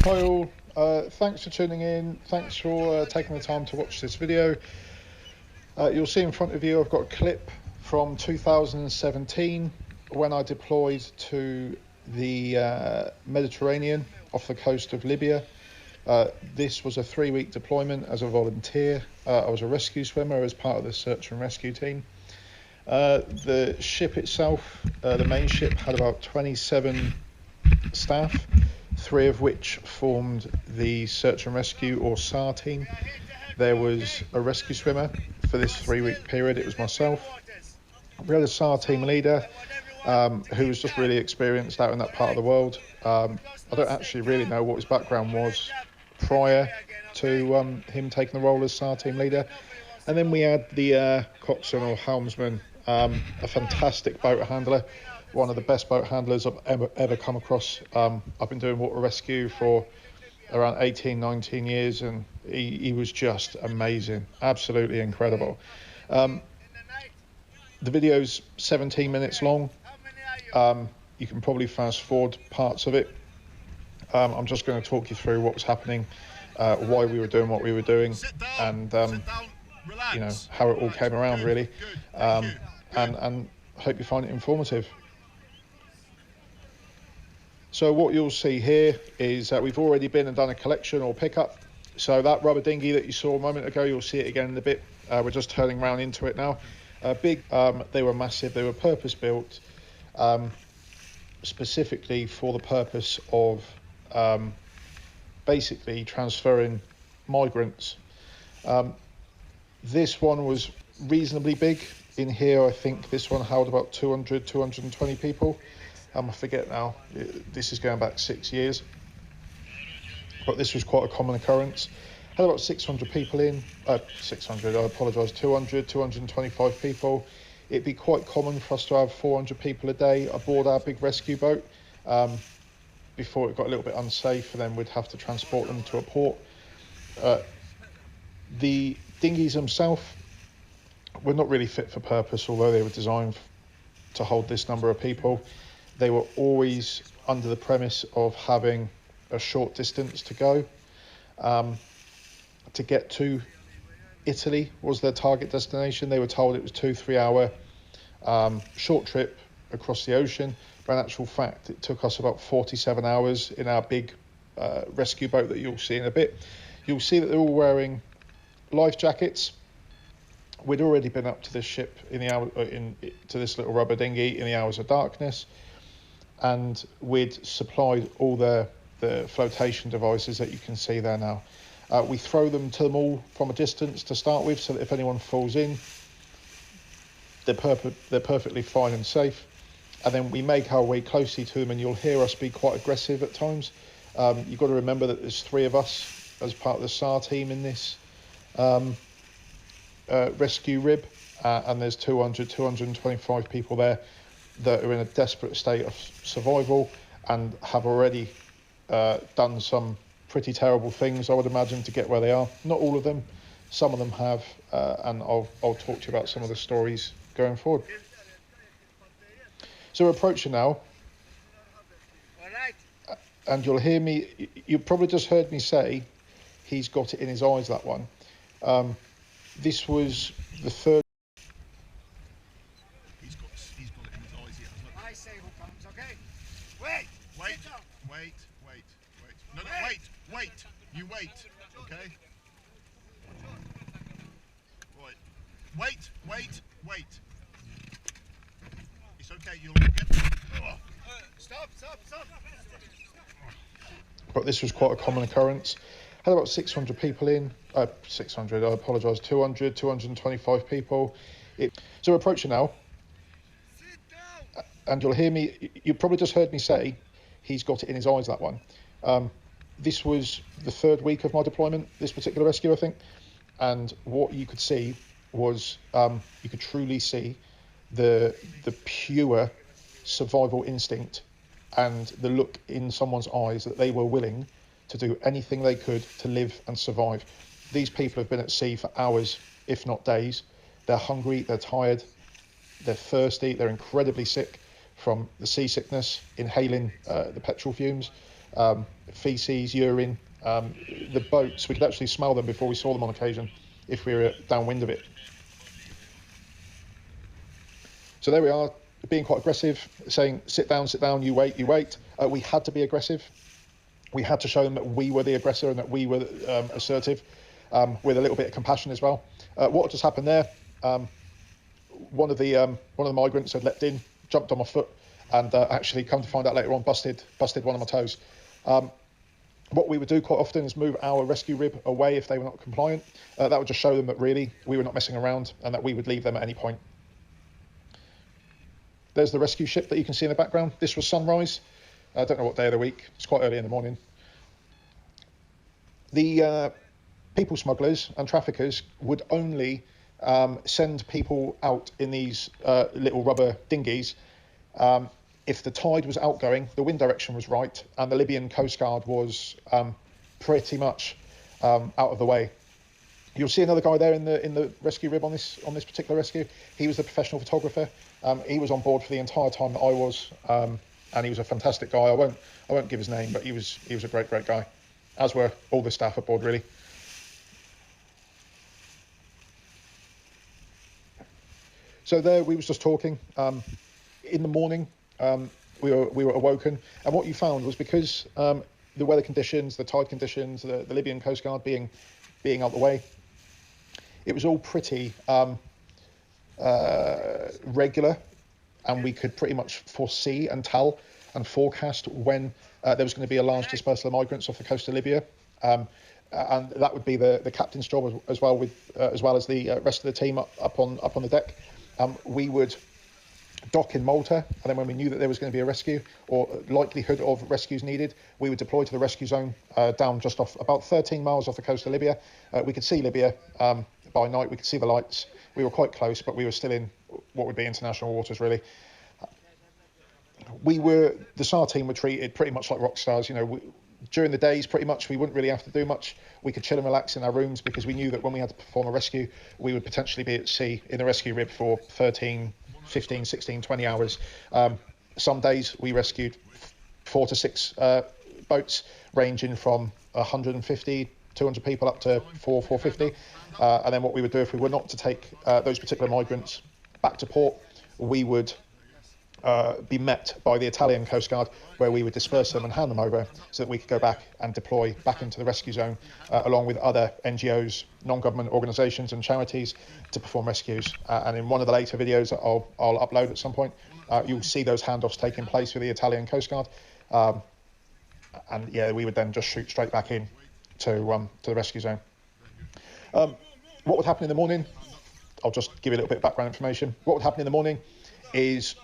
Hi all, thanks for tuning in, thanks for taking the time to watch this video. You'll see in front of you I've got a clip from 2017 when I deployed to the Mediterranean off the coast of Libya. This was a 3-week deployment as a volunteer. I was a rescue swimmer as part of the search and rescue team. The ship itself, the main ship, had about 27 staff, 3 of which formed the search and rescue or SAR team. There was a rescue swimmer for this 3-week period. It was myself. We had a SAR team leader who was just really experienced out in that part of the world. I don't actually really know what his background was prior to him taking the role as SAR team leader. And then we had the coxswain or helmsman, a fantastic boat handler, one of the best boat handlers I've ever come across. I've been doing water rescue for around 18-19 years, and he was just amazing, absolutely incredible. The video's 17 minutes long. You can probably fast forward parts of it. I'm just going to talk you through what was happening, why we were doing what we were doing, and you know, how it all came around, really. And hope you find it informative. So what you'll see here is that we've already been and done a collection or pickup. So that rubber dinghy that you saw a moment ago, you'll see it again in a bit. We're just turning around into it now. They were massive. They were purpose built, specifically for the purpose of basically transferring migrants. This one was reasonably big. In here, I think this one held about 200, 220 people. I forget now, this is going back 6 years, but this was quite a common occurrence. Had about 600 people in, 225 people. It'd be quite common for us to have 400 people a day aboard our big rescue boat before it got a little bit unsafe, and then we'd have to transport them to a port. The dinghies themselves were not really fit for purpose, although they were designed to hold this number of people. They were always under the premise of having a short distance to go. To get to Italy was their target destination. They were told it was 2-3 hour short trip across the ocean, but in actual fact it took us about 47 hours in our big rescue boat that you'll see in a bit. You'll see that they're all wearing life jackets. We'd already been up to this ship to this little rubber dinghy in the hours of darkness, and we'd supplied all the flotation devices that you can see there now. We throw them to them all from a distance to start with, so that if anyone falls in, they're perfectly fine and safe. And then we make our way closely to them, and you'll hear us be quite aggressive at times. You've got to remember that there's 3 of us as part of the SAR team in this rescue rib, and there's 225 people there that are in a desperate state of survival and have already done some pretty terrible things, I would imagine, to get where they are. Not all of them, some of them have, and I'll talk to you about some of the stories going forward. So we're approaching now, and you'll hear me, you probably just heard me say, he's got it in his eyes, that one. This was the third. He's got it in his eyes. He has. Look. I say who comes, okay? Wait. No, wait. You wait, okay? Right. Wait. It's okay. You'll get. Stop. But this was quite a common occurrence. Had about 600 people in. 600. I apologise. 225 people. So we're approaching now, and you'll hear me. You probably just heard me say, he's got it in his eyes, that one. This was the 3rd week of my deployment, this particular rescue, I think. And what you could see was, you could truly see the pure survival instinct and the look in someone's eyes that they were willing to do anything they could to live and survive. These people have been at sea for hours, if not days. They're hungry, they're tired, they're thirsty, they're incredibly sick from the seasickness, inhaling the petrol fumes. feces, urine. The boats, we could actually smell them before we saw them on occasion if we were downwind of it. So there we are, being quite aggressive, saying, sit down, you wait, you wait. We had to be aggressive. We had to show them that we were the aggressor and that we were assertive, with a little bit of compassion as well. What just happened there, one of the migrants had leapt in, jumped on my foot, and actually, come to find out later on, busted one of my toes. What we would do quite often is move our rescue rib away if they were not compliant. That would just show them that really we were not messing around and that we would leave them at any point. There's the rescue ship that you can see in the background. This was sunrise. I don't know what day of the week. It's quite early in the morning. The people smugglers and traffickers would only send people out in these little rubber dinghies if the tide was outgoing, the wind direction was right, and the Libyan Coast Guard was pretty much out of the way. You'll see another guy there in the rescue rib on this particular rescue. He was the professional photographer. He was on board for the entire time that I was, and he was a fantastic guy. I won't give his name, but he was a great guy, as were all the staff aboard, really. So there we was just talking. In the morning, we were awoken, and what you found was, because the weather conditions, the tide conditions, the Libyan Coast Guard being out the way, it was all pretty regular, and we could pretty much foresee and tell and forecast when there was going to be a large dispersal of migrants off the coast of Libya, and that would be the captain's job as well as the rest of the team up on the deck. We would dock in Malta, and then when we knew that there was going to be a rescue or likelihood of rescues needed, we would deploy to the rescue zone down just off about 13 miles off the coast of Libya. We could see Libya by night. We could see the lights. We were quite close, but we were still in what would be international waters, really. The SAR team were treated pretty much like rock stars. During the days, pretty much, we wouldn't really have to do much. We could chill and relax in our rooms, because we knew that when we had to perform a rescue, we would potentially be at sea in the rescue rib for 13, 15, 16, 20 hours. Some days we rescued 4 to 6 boats, ranging from 150, 200 people up to 450. And then what we would do, if we were not to take those particular migrants back to port, we would be met by the Italian Coast Guard, where we would disperse them and hand them over so that we could go back and deploy back into the rescue zone, along with other NGOs, non-government organisations and charities, to perform rescues. And in one of the later videos that I'll upload at some point, you'll see those handoffs taking place with the Italian Coast Guard. And yeah, we would then just shoot straight back in to the rescue zone. What would happen in the morning? I'll just give you a little bit of background information. What would happen in the morning is,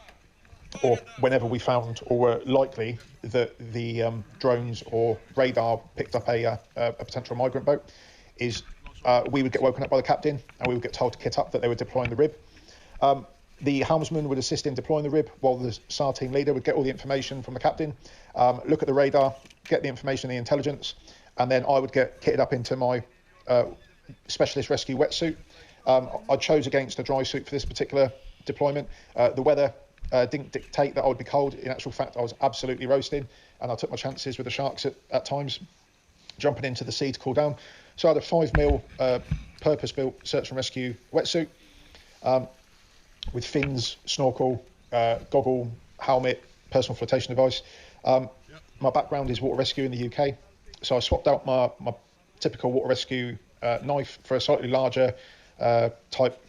or whenever we found or were likely that the drones or radar picked up a potential migrant boat, is we would get woken up by the captain, and we would get told to kit up, that they were deploying the rib. The helmsman would assist in deploying the rib, while the SAR team leader would get all the information from the captain, look at the radar, get the information, the intelligence, and then I would get kitted up into my specialist rescue wetsuit. I chose against a dry suit for this particular deployment. The weather didn't dictate that I would be cold. In actual fact, I was absolutely roasting, and I took my chances with the sharks at times, jumping into the sea to cool down. So I had a 5mm purpose-built search and rescue wetsuit with fins, snorkel, goggle, helmet, personal flotation device. My background is water rescue in the UK, so I swapped out my typical water rescue knife for a slightly larger type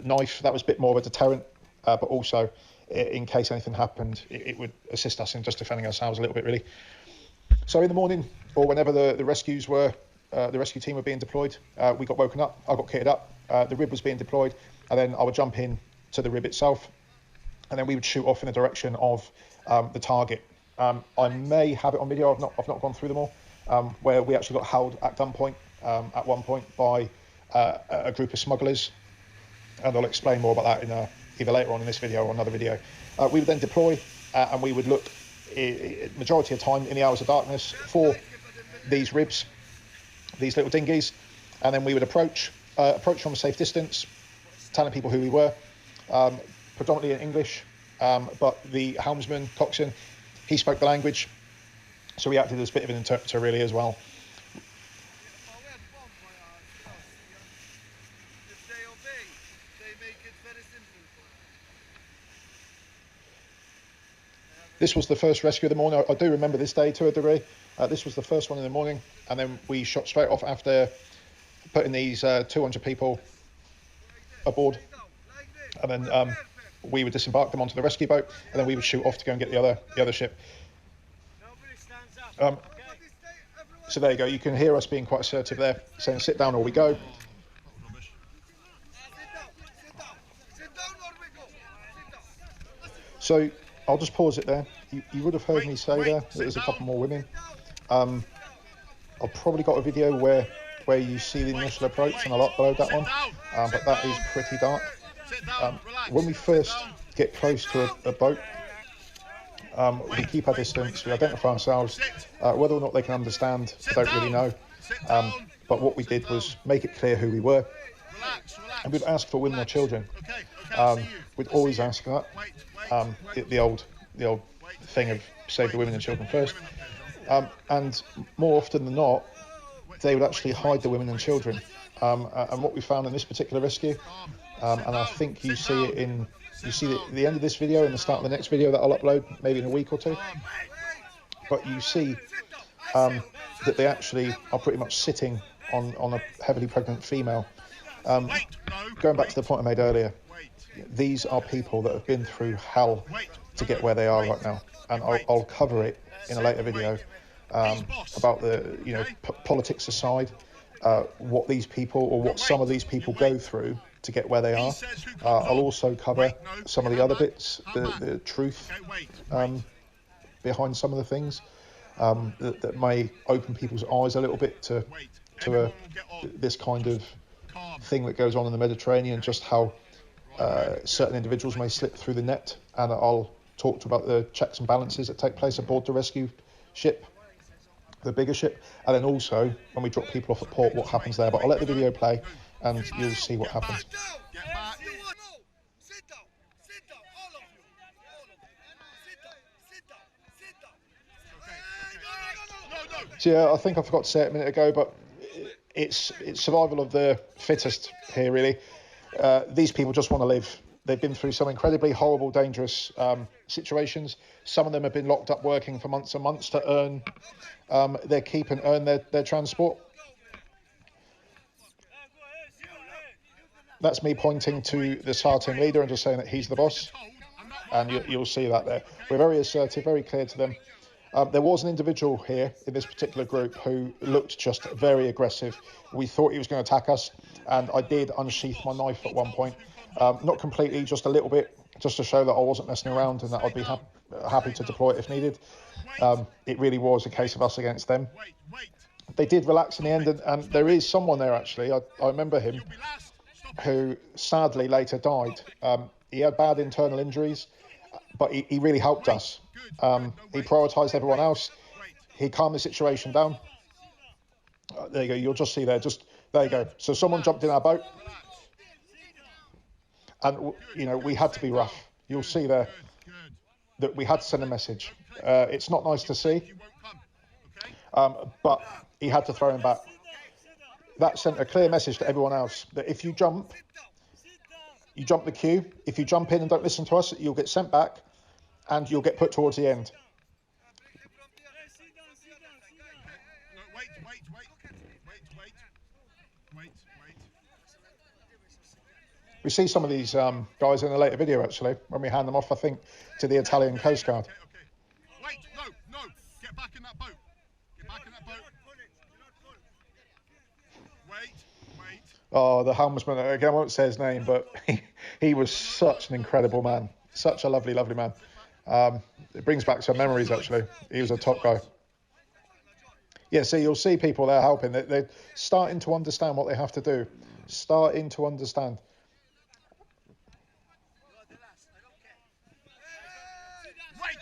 knife. That was a bit more of a deterrent, but also, in case anything happened, it would assist us in just defending ourselves a little bit, really. So in the morning, or whenever the rescue team were being deployed, we got woken up. I got kitted up. The rib was being deployed, and then I would jump in to the rib itself, and then we would shoot off in the direction of the target. I may have it on video. I've not gone through them all. Where we actually got held at gunpoint at one point by a group of smugglers, and I'll explain more about that in either later on in this video or another video. We would then deploy, and we would look, majority of time, in the hours of darkness for these ribs, these little dinghies, and then we would approach from a safe distance, telling people who we were, predominantly in English, but the helmsman, coxswain, he spoke the language. So we acted as a bit of an interpreter really as well. This was the first rescue of the morning. I do remember this day to a degree. This was the first one in the morning, and then we shot straight off after putting these 200 people aboard, and then we would disembark them onto the rescue boat, and then we would shoot off to go and get the other ship. So there you go. You can hear us being quite assertive there, saying "sit down or we go." So I'll just pause it there. You would have heard me say there that there's a couple more women. I've probably got a video where you see the initial approach, and I'll upload that one, but that is pretty dark. When we first get close to a boat, we keep our distance, we identify ourselves. Whether or not they can understand, I don't really know. But what we did was make it clear who we were, and we'd ask for women or children. We'd always ask that. The old thing of save the women and children first. And more often than not, they would actually hide the women and children. And what we found in this particular rescue, and I think you see it the end of this video and the start of the next video that I'll upload maybe in a week or two. But you see that they actually are pretty much sitting on a heavily pregnant female. Going back to the point I made earlier, these are people that have been through hell to get where they are right now, and I'll cover it in a later video about the politics aside, what these people or what some of these people go through to get where they are. I'll also cover some of the other bits, the truth behind some of the things that may open people's eyes a little bit to this kind of thing that goes on in the Mediterranean, just how certain individuals may slip through the net. And I'll talk about the checks and balances that take place aboard the rescue ship, the bigger ship, and then also when we drop people off at port, what happens there. But I'll let the video play and you'll see what happens. So yeah, I think I forgot to say it a minute ago, but it's survival of the fittest here, really. These people just want to live. They've been through some incredibly horrible, dangerous situations. Some of them have been locked up working for months and months to earn their keep and earn their transport. That's me pointing to the SAR team leader and just saying that he's the boss. And you'll see that there. We're very assertive, very clear to them. There was an individual here in this particular group who looked just very aggressive. We thought he was going to attack us, and I did unsheath my knife at one point. Not completely, just a little bit, just to show that I wasn't messing around and that I'd be happy to deploy it if needed. It really was a case of us against them. They did relax in the end, and there is someone there actually, I remember him, who sadly later died. He had bad internal injuries, but he really helped us. He prioritised everyone else. He calmed the situation down. There you go. You'll just see there. There you go. So someone jumped in our boat, and we had to be rough. You'll see there that we had to send a message. It's not nice to see, but he had to throw him back. That sent a clear message to everyone else that if you jump the queue. If you jump in and don't listen to us, you'll get sent back and you'll get put towards the end. We see some of these guys in a later video, actually, when we hand them off, I think, to the Italian Coast Guard. Wait, no, get back in that boat. Get back in that boat. Wait. Oh, the helmsman, again, I won't say his name, but he was such an incredible man. Such a lovely, lovely man. It brings back some memories, actually. He was a top guy. Yeah, so you'll see people there helping. They're starting to understand what they have to do. Starting to understand. Wait.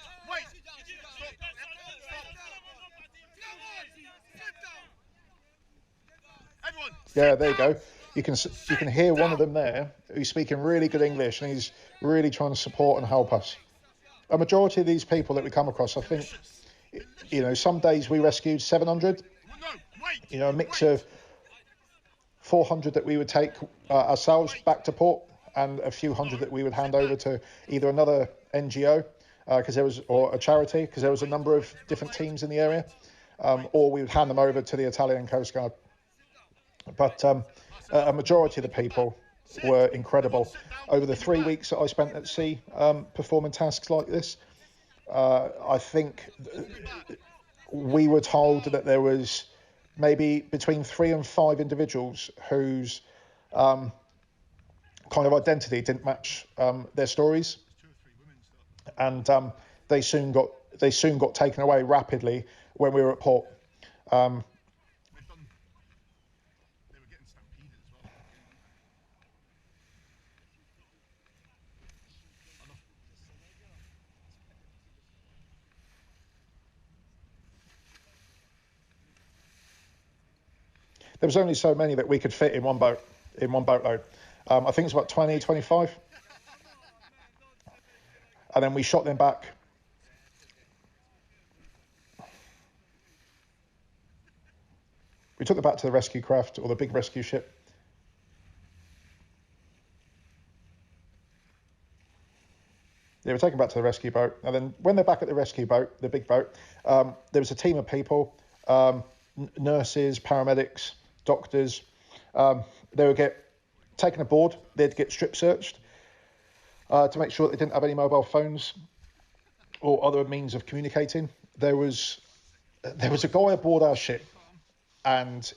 Everyone. Yeah, there you go. You can hear one of them there who's speaking really good English, and he's really trying to support and help us. A majority of these people that we come across, I think, You know, some days we rescued 700. You know, a mix of 400 that we would take ourselves back to port, and a few hundred that we would hand over to either another NGO or a charity, because there was a number of different teams in the area, or we would hand them over to the Italian Coast Guard. But a majority of the people were incredible. Over the 3 weeks that I spent at sea performing tasks like this, I think we were told that there was maybe between 3 and 5 individuals whose kind of identity didn't match their stories, and they soon got taken away rapidly when we were at port. There was only so many that we could fit in one boatload. I think it's about 20, 25. And then we shot them back. We took them back to the rescue craft, or the big rescue ship. They were taken back to the rescue boat. And then when they're back at the rescue boat, the big boat, there was a team of people, nurses, paramedics, doctors. They would get taken aboard. They'd get strip searched to make sure that they didn't have any mobile phones or other means of communicating. There was a guy aboard our ship, and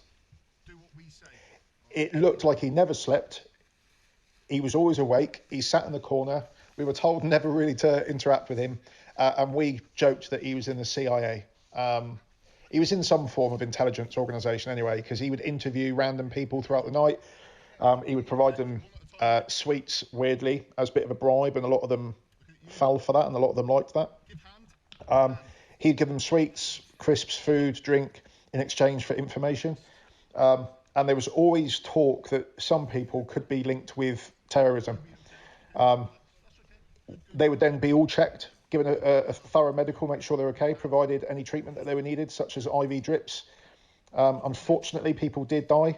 it looked like he never slept. He was always awake. He sat in the corner. We were told never really to interact with him, and we joked that he was in the CIA. He was in some form of intelligence organisation anyway, because he would interview random people throughout the night. He would provide them sweets, weirdly, as a bit of a bribe, and a lot of them fell for that, and a lot of them liked that. He'd give them sweets, crisps, food, drink, in exchange for information. And there was always talk that some people could be linked with terrorism. They would then be all checked, given a thorough medical, make sure they're okay, provided any treatment that they were needed, such as IV drips. Unfortunately, people did die.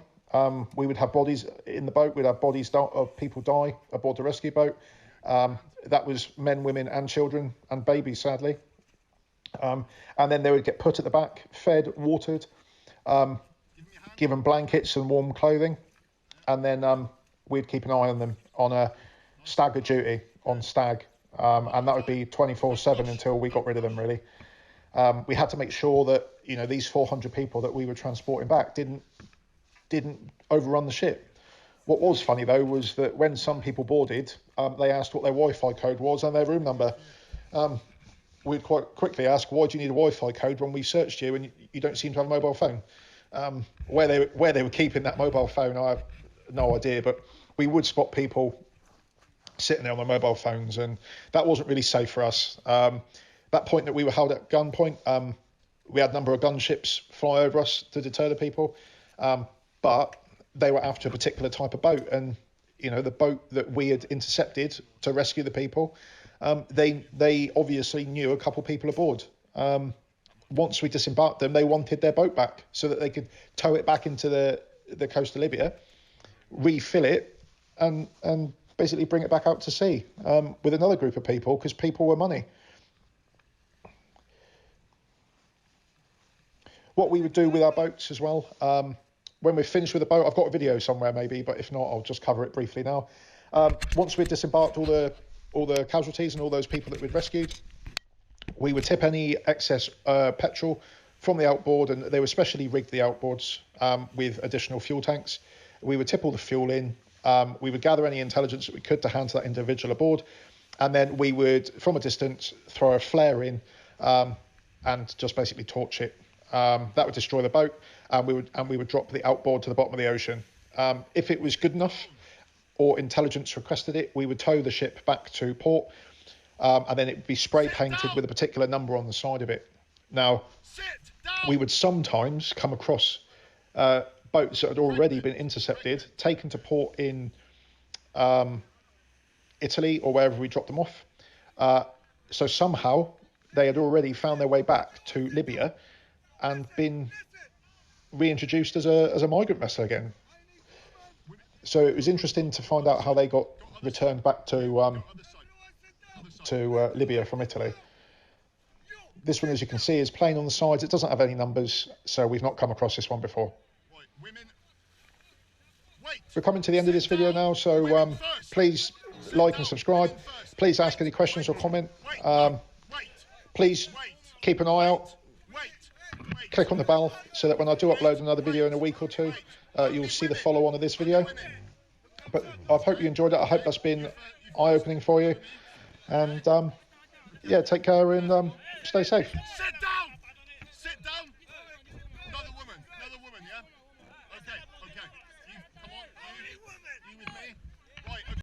We would have bodies in the boat. We'd have bodies of people die aboard the rescue boat. That was men, women and children and babies, sadly. And then they would get put at the back, fed, watered, given blankets and warm clothing. And then we'd keep an eye on them on a stagger duty on stag. And that would be 24/7 until we got rid of them, really. We had to make sure that, you know, these 400 people that we were transporting back didn't overrun the ship. What was funny, though, was that when some people boarded, they asked what their Wi-Fi code was and their room number. We'd quite quickly ask, why do you need a Wi-Fi code when we searched you and you don't seem to have a mobile phone? Where they were keeping that mobile phone, I have no idea, but we would spot people sitting there on their mobile phones, and that wasn't really safe for us. That point that we were held at gunpoint, we had a number of gunships fly over us to deter the people, but they were after a particular type of boat, and you know, the boat that we had intercepted to rescue the people, they obviously knew a couple people aboard. Once we disembarked them, they wanted their boat back so that they could tow it back into the coast of Libya, refill it, and basically bring it back out to sea with another group of people, because people were money. What we would do with our boats as well, when we're finished with the boat, I've got a video somewhere maybe, but if not, I'll just cover it briefly now. Once we'd disembarked all the casualties and all those people that we'd rescued, we would tip any excess petrol from the outboard, and they were specially rigged, the outboards, with additional fuel tanks. We would tip all the fuel in. We would gather any intelligence that we could to hand to that individual aboard, and then we would, from a distance, throw a flare in and just basically torch it. That would destroy the boat, and we would drop the outboard to the bottom of the ocean. If it was good enough, or intelligence requested it, we would tow the ship back to port, and then it would be spray painted with a particular number on the side of it. Now, we would sometimes come across boats that had already been intercepted, taken to port in Italy or wherever we dropped them off. So somehow they had already found their way back to Libya and been reintroduced as a migrant vessel again. So it was interesting to find out how they got returned back to Libya from Italy. This one, as you can see, is plain on the sides. It doesn't have any numbers, so we've not come across this one before. We're coming to the end of this video now, so please like and subscribe. Please ask any questions or comment. Please keep an eye out. Click on the bell so that when I do upload another video in a week or two, you'll see the follow-on of this video. But I hope you enjoyed it. I hope that's been eye-opening for you. And yeah, take care and stay safe. Sit down!